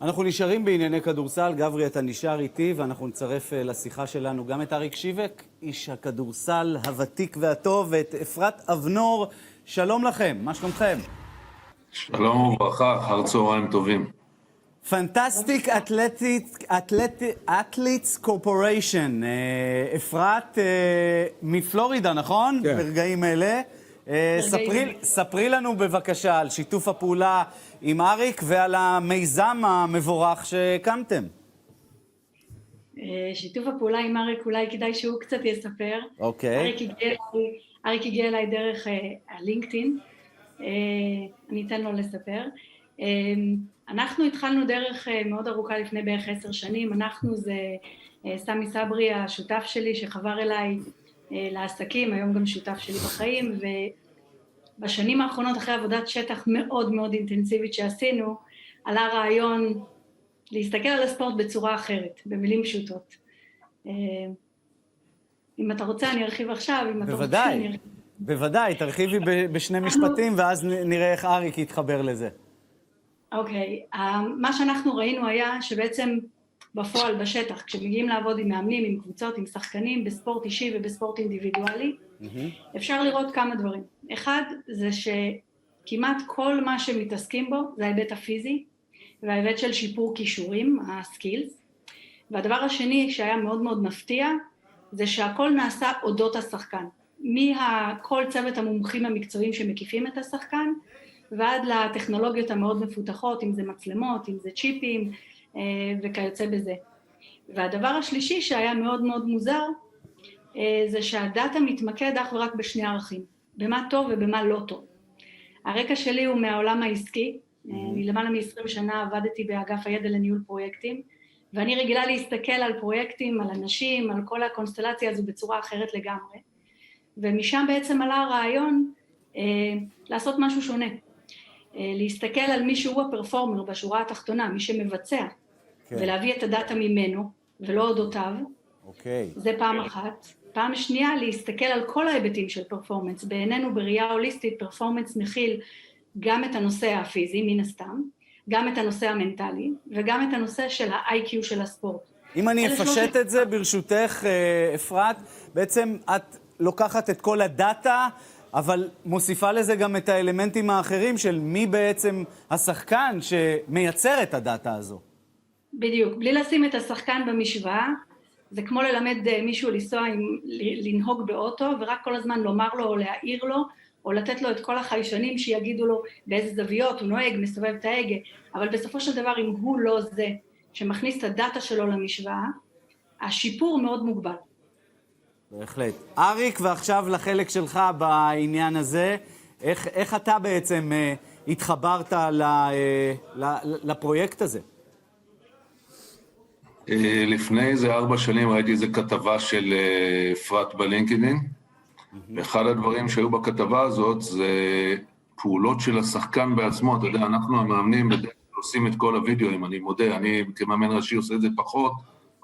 אנחנו נשארים בענייני כדורסל. גברי, אתה נשאר איתי, ואנחנו נצרף לשיחה שלנו גם את אריק שיבק, איש הכדורסל הוותיק והטוב, ואת אפרת אבנור. שלום לכם, מה שלומכם? שלום וברכה, אחר צהריים טובים. פנטסטיק אתליטס קורפוריישן. אפרת מפלורידה, נכון? כן. ברגעים אלה. ספרי לנו בבקשה על שיתוף הפעולה עם אריק ועל המיזם המבורך שהקמתם. שיתוף הפעולה עם אריק, אולי כדאי שהוא קצת יספר. אוקיי. אריק הגיע אליי דרך הלינקדאין. אני אתן לו לספר. אנחנו התחלנו דרך מאוד ארוכה לפני בערך 10 שנים. אנחנו זה סמי סברי, השותף שלי, שחבר אליי לעסקים, היום גם שותף שלי בחיים, ובשנים האחרונות, אחרי עבודת שטח מאוד מאוד אינטנסיבית שעשינו, עלה רעיון להסתכל על הספורט בצורה אחרת, במילים פשוטות. אם אתה רוצה, אני ארחיב עכשיו, אם אתה רוצה, אני ארחיב. בוודאי, תרחיבי בשני משפטים, ואז נראה איך אריק יתחבר לזה. אוקיי, מה שאנחנו ראינו היה שבעצם בפועל, בשטח, כשמגיעים לעבוד עם מאמנים, עם קבוצות, עם שחקנים, בספורט אישי ובספורט אינדיבידואלי, אפשר לראות כמה דברים. אחד, זה שכמעט כל מה שמתעסקים בו, זה ההיבט הפיזי, וההיבט של שיפור כישורים, הסקילס. והדבר השני שהיה מאוד מאוד מפתיע, זה שהכל נעשה אודות השחקן. כל צוות המומחים המקצועיים שמקיפים את השחקן, ועד לטכנולוגיות המאוד מפותחות, אם זה מצלמות, אם זה צ'יפים, וכיוצא בזה. והדבר השלישי שהיה מאוד מאוד מוזר, זה שהדאטה מתמקד אך ורק בשני ערכים, במה טוב ובמה לא טוב. הרקע שלי הוא מהעולם העסקי, אני למעלה מ-20 שנה עבדתי באגף הידע לניהול פרויקטים, ואני רגילה להסתכל על פרויקטים, על אנשים, על כל הקונסטלציה הזו בצורה אחרת לגמרי. ומשם בעצם עלה הרעיון לעשות משהו שונה. להסתכל על מי שהוא הפרפורמר בשורה התחתונה, מי שמבצע, ולהביא את הדאטה ממנו, ולא אודותיו. זה פעם אחת. פעם שנייה, להסתכל על כל ההיבטים של פרפורמנס. בעינינו, בראייה הוליסטית, פרפורמנס מכיל גם את הנושא הפיזי, מן הסתם, גם את הנושא המנטלי, וגם את הנושא של ה-IQ של הספורט. אם אני אפשט את זה, ברשותך, אפרת, בעצם את לוקחת את כל הדאטה, אבל מוסיפה לזה גם את האלמנטים האחרים של מי בעצם השחקן שמייצר את הדאטה הזו. בדיוק. בלי לשים את השחקן במשוואה, זה כמו ללמד מישהו לנהוג באוטו, ורק כל הזמן לומר לו או להעיר לו, או לתת לו את כל החיישנים שיגידו לו באיזה זוויות הוא נוהג, מסובב את ההגה, אבל בסופו של דבר, אם הוא לא זה שמכניס את הדאטה שלו למשוואה, השיפור מאוד מוגבל. בהחלט. אריק, ועכשיו לחלק שלך בעניין הזה, איך אתה בעצם התחברת לפרויקט הזה? לפני איזה 4 שנים ראיתי איזו כתבה של אפרת בלינקדאין, ואחד הדברים שהיו בכתבה הזאת זה פעולות של השחקן בעצמו. אתה יודע, אנחנו המאמנים בדרך כלל עושים את כל הוידאוים, אני מודה, אני כמאמן ראשי עושה את זה פחות,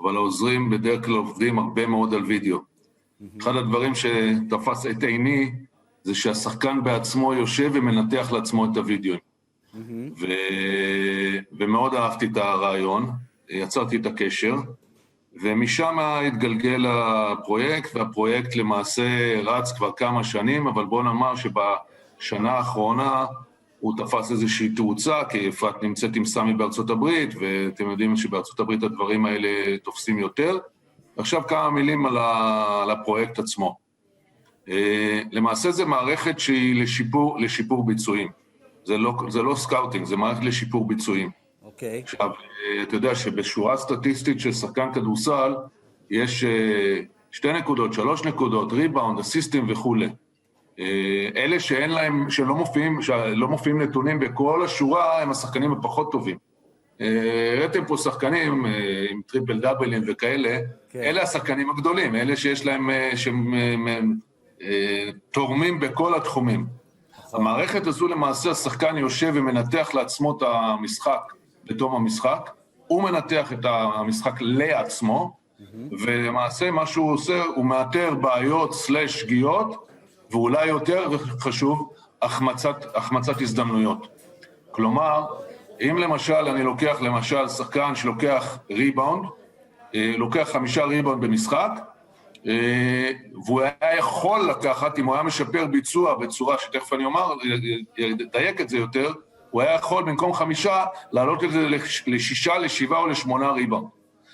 אבל העוזרים בדרך כלל עובדים הרבה מאוד על וידאו. אחד הדברים שתפס את עיני זה שהשחקן בעצמו יושב ומנתח לעצמו את הוידאוים. ומאוד אהבתי את הרעיון, יצרתי את הקשר, ומשם התגלגל הפרויקט, והפרויקט למעשה רץ כבר כמה שנים, אבל בוא נאמר שבשנה האחרונה הוא תפס איזושהי תאוצה, כי אפרת נמצאת עם סמי בארצות הברית, ואתם יודעים שבארצות הברית הדברים האלה תופסים יותר. עכשיו כמה מילים על הפרויקט עצמו. למעשה זה מערכת שהיא לשיפור ביצועים. זה לא סקאוטינג, זה מערכת לשיפור ביצועים. אוקיי. עכשיו, אתה יודע שבשורה סטטיסטית של שחקן כדורסל, יש 2 נקודות, 3 נקודות, ריבאונד, אסיסטים וכו'. אלה שאין להם, שלא מופיעים נתונים בכל השורה, הם השחקנים הפחות טובים. ראיתם פה שחקנים עם טריפל דאבלים וכאלה, אלה השחקנים הגדולים, אלה שיש להם, שהם תורמים בכל התחומים. המערכת הזו למעשה השחקן יושב ומנתח לעצמו את המשחק בתום המשחק, הוא מנתח את המשחק לעצמו, ולמעשה מה שהוא עושה, הוא מאתר בעיות סלש שגיאות, ואולי יותר חשוב, החמצת הזדמנויות. כלומר, אם למשל אני לוקח למשל שחקן שלוקח ריבאונד, לוקח 5 ריבאונד במשחק, והוא היה יכול לקחת, אם הוא היה משפר ביצוע בצורה שתכף אני אומר, לדייק את זה יותר, הוא היה יכול במקום 5 לעלות את זה ל6, ל7 או ל8 ריבאונד.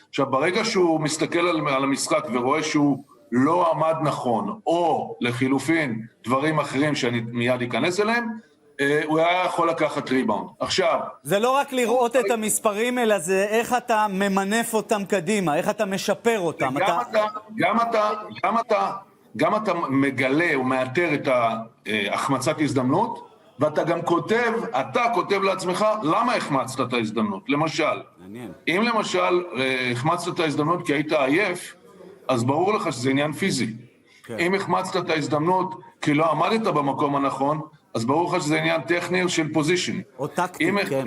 עכשיו, ברגע שהוא מסתכל על המשחק ורואה שהוא לא עמד נכון, או לחילופין דברים אחרים שאני מיד אכנס אליהם, הוא היה יכול לקחת ריבאונד. עכשיו... זה לא רק לראות את המספרים, אלא זה איך אתה ממנף אותם קדימה, איך אתה משפר אותם. גם אתה מגלה ומאתר את ההחמצת הזדמנות, ואתה גם כותב לעצמך למה החמצת את ההזדמנות. למשל, אם למשל החמצת את ההזדמנות כי היית עייף, אז ברור לך שזה עניין פיזי. אם החמצת את ההזדמנות כי לא עמדת במקום הנכון, אז ברור לך שזה עניין טכני של פוזישן. או טקטי, כן.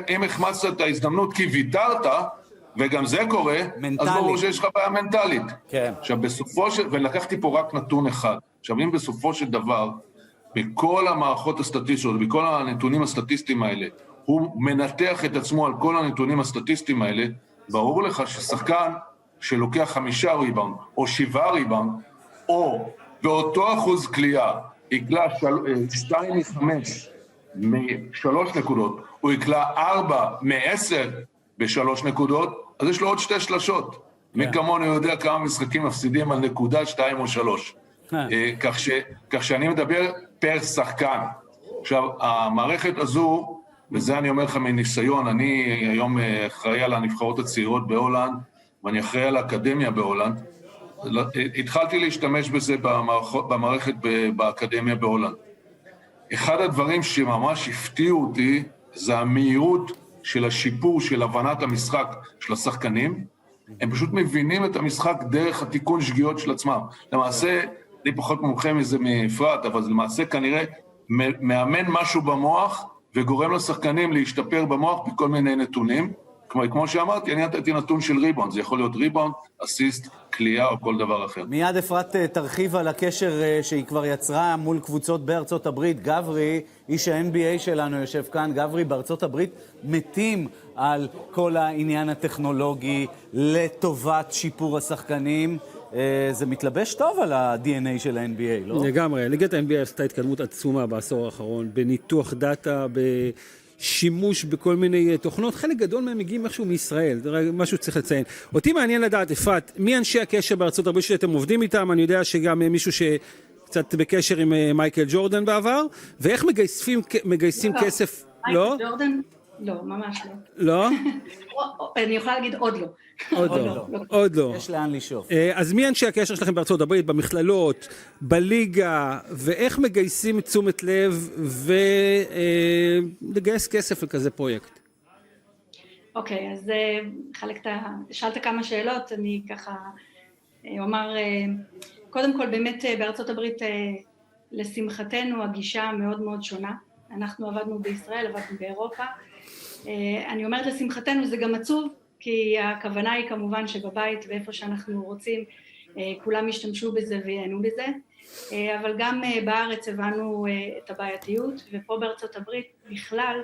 אם החמצת את ההזדמנות כי ויתרת, וגם זה קורה, אז ברור שיש לך בעיה מנטלית. כן. עכשיו, ולקחתי פה רק נתון אחד. עכשיו, אם בסופו של דבר, בכל המערכות הסטטיסטיות, בכל הנתונים הסטטיסטיים האלה, הוא מנתח את עצמו על כל הנתונים הסטטיסטיים האלה, ברור לך ששחקן שלוקח 5 ריבאונד, או 7 ריבאונד, או באותו אחוז קליעה, יקלה 2 מ-5 מ-3 נקודות, הוא יקלה 4 מ-10 ב-3 נקודות, אז יש לו עוד 2 שלשות. מי כמונו יודע כמה משחקים מפסידים על נקודה, 2 או 3. כך שאני מדבר פר שחקן. עכשיו, המערכת הזו, וזה אני אומר לך מניסיון, אני היום אחראי על הנבחרות הצעירות בהולנד, ואני אחראי על האקדמיה בהולנד, התחלתי להשתמש בזה במערכת באקדמיה בהולנד. אחד הדברים שממש הפתיעו אותי, זה המהירות של השיפור של הבנת המשחק של השחקנים. הם פשוט מבינים את המשחק דרך התיקון שגיאות של עצמם. למעשה, אני פחות מומחה מזה מאפרת, אבל זה למעשה כנראה מאמן משהו במוח, וגורם לשחקנים להשתפר במוח בכל מיני נתונים. כמו שאמרתי, אני נתתי נתון של ריבאונד, זה יכול להיות ריבאונד, אסיסט, קליעה או כל דבר אחר. מיד אפרת תרחיב על הקשר שהיא כבר יצרה מול קבוצות בארצות הברית. גברי, איש ה-NBA שלנו יושב כאן, גברי בארצות הברית מתים על כל העניין הטכנולוגי לטובת שיפור השחקנים. זה מתלבש טוב על ה-DNA של ה-NBA, לא? לגמרי, ליגת ה-NBA עשתה התקדמות עצומה בעשור האחרון, בניתוח דאטה, שימוש בכל מיני תוכנות, חלק גדול מהם מגיעים איכשהו מישראל, זה משהו שצריך לציין. אותי מעניין לדעת, אפרת, מי אנשי הקשר בארצות הברית שאתם עובדים איתם? אני יודע שגם מישהו שקצת בקשר עם מייקל ג'ורדן בעבר, ואיך מגייסים כסף? לא? מייקל ג'ורדן? לא, ממש לא. לא? אני יכולה להגיד עוד לא. עוד לא. יש לאן לשאוף. אז מי אנשי הקשר שלכם בארצות הברית, במכללות, בליגה, ואיך מגייסים תשומת לב ולגייס כסף לכזה פרויקט? אוקיי, אז שאלת כמה שאלות, אני ככה אומר, קודם כל באמת בארצות הברית לשמחתנו הגישה מאוד מאוד שונה. אנחנו עבדנו בישראל, עבדנו באירופה. אני אומרת לשמחתנו, זה גם עצוב, כי הכוונה היא כמובן שבבית ואיפה שאנחנו רוצים, כולם ישתמשו בזה ויענו בזה, אבל גם בארץ הבנו את הבעייתיות, ופה בארצות הברית בכלל,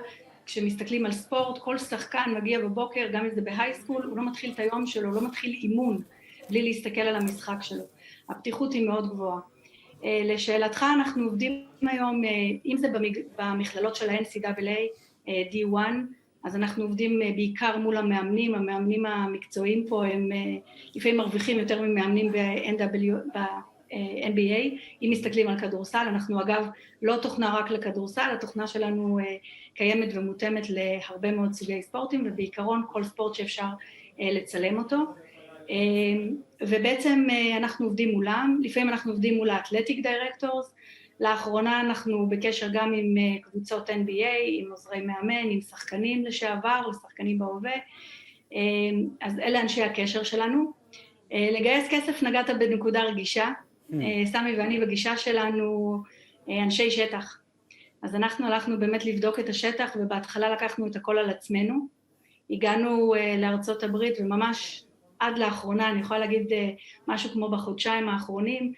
כשמסתכלים על ספורט, כל שחקן מגיע בבוקר, גם אם זה בהייסקול, הוא לא מתחיל את היום שלו, הוא לא מתחיל אימון, בלי להסתכל על המשחק שלו. הפתיחות היא מאוד גבוהה. לשאלתך, אנחנו עובדים היום, אם זה במכללות של ה-NCAA, D1, אז אנחנו עובדים בעיקר מול המאמנים, המאמנים המקצועיים פה הם לפעמים מרוויחים יותר ממאמנים ב-NBA, אם מסתכלים על כדורסל, אנחנו אגב לא תוכנה רק לכדורסל, התוכנה שלנו קיימת ומותאמת להרבה מאוד סוגי ספורטים, ובעיקרון כל ספורט שאפשר לצלם אותו, ובעצם אנחנו עובדים מולם, לפעמים אנחנו עובדים מול האתלטיק דירקטורס, לאחרונה אנחנו בקשר גם עם קבוצות NBA, עם עוזרי מאמן, עם שחקנים לשעבר, לשחקנים בהווה, אז אלה אנשי הקשר שלנו. לגייס כסף נגעת בנקודה רגישה, סמי ואני בגישה שלנו אנשי שטח, אז אנחנו הלכנו באמת לבדוק את השטח, ובהתחלה לקחנו את הכל על עצמנו, הגענו לארצות הברית וממש עד לאחרונה, אני יכולה להגיד משהו כמו בחודשיים האחרונים,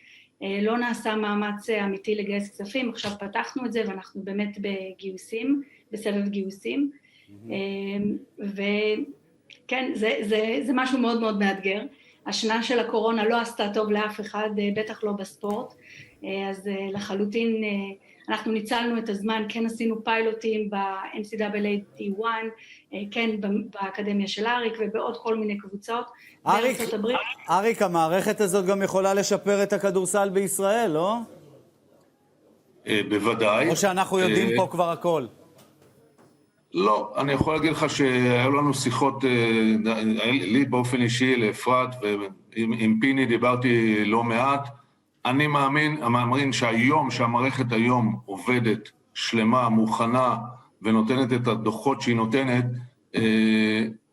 לא נעשה מאמץ אמיתי לגייס כספים, עכשיו פתחנו את זה ואנחנו באמת בגיוסים, בסבב גיוסים, וכן, זה משהו מאוד מאוד מאתגר. השנה של הקורונה לא עשתה טוב לאף אחד, בטח לא בספורט, אז לחלוטין אנחנו ניצלנו את הזמן, כן עשינו פיילוטים ב-NCAA D1, כן באקדמיה של אריק ובעוד כל מיני קבוצות בארצות הברית. אריק, המערכת הזאת גם יכולה לשפר את הכדורסל בישראל, לא? בוודאי. או שאנחנו יודעים פה כבר הכל. לא, אני יכול להגיד לך שהיו לנו שיחות, לי באופן אישי, לאפרת, ועם פיני דיברתי לא מעט. אני מאמין שהמערכת היום עובדת שלמה, מוכנה, ונותנת את הדוחות שהיא נותנת,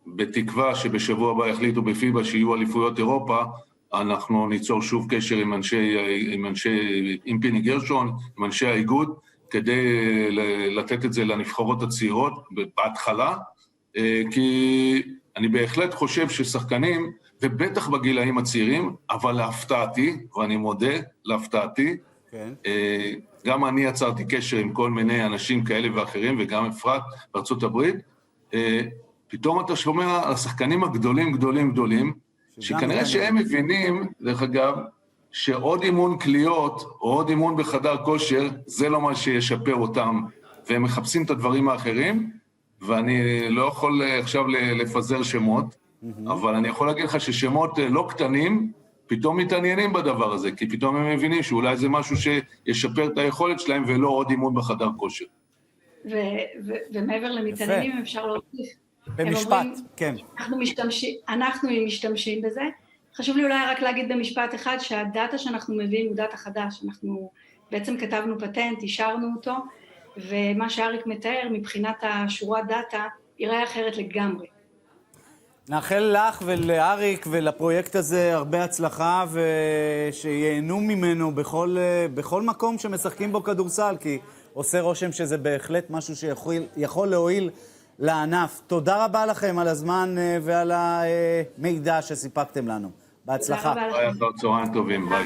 בתקווה שבשבוע הבא יחליטו בפיבה שיהיו אליפויות אירופה, אנחנו ניצור שוב קשר עם פיני גרשון, עם אנשי האיגוד, כדי לתת את זה לנבחרות הצעירות בהתחלה, כי אני בהחלט חושב ששחקנים, ובטח בגילאים הצעירים, אבל להפתעתי, ואני מודה, להפתעתי, כן. גם אני יצרתי קשר עם כל מיני אנשים כאלה ואחרים, וגם אפרת בארצות הברית, פתאום אתה שומע על השחקנים הגדולים, שכנראה שהם מבינים, דרך אגב, שעוד אימון קליות, או עוד אימון בחדר כושר, זה לא מה שישפר אותם, והם מחפשים את הדברים האחרים, ואני לא יכול עכשיו לפזר שמות, אבל אני יכול להגיד לך ששמות לא קטנים, פתאום מתעניינים בדבר הזה, כי פתאום הם מבינים שאולי זה משהו שישפר את היכולת שלהם, ולא עוד אימון בחדר כושר. ומעבר למתעניינים אפשר להוסיף. במשפט, כן. אנחנו משתמשים בזה. חשוב לי אולי רק להגיד במשפט אחד, שהדאטה שאנחנו מביאים הוא דאטה חדש. אנחנו בעצם כתבנו פטנט, אישרנו אותו, ומה שאריק מתאר מבחינת השורת דאטה, ייראה אחרת לגמרי. נאחל לך ולאריק ולפרויקט הזה הרבה הצלחה, ושיהנו ממנו בכל מקום שמשחקים בו כדורסל, כי עושה רושם שזה בהחלט משהו שיכול להועיל לענף. תודה רבה לכם על הזמן ועל המידע שסיפקתם לנו. בהצלחה. צהריים טובים, ביי.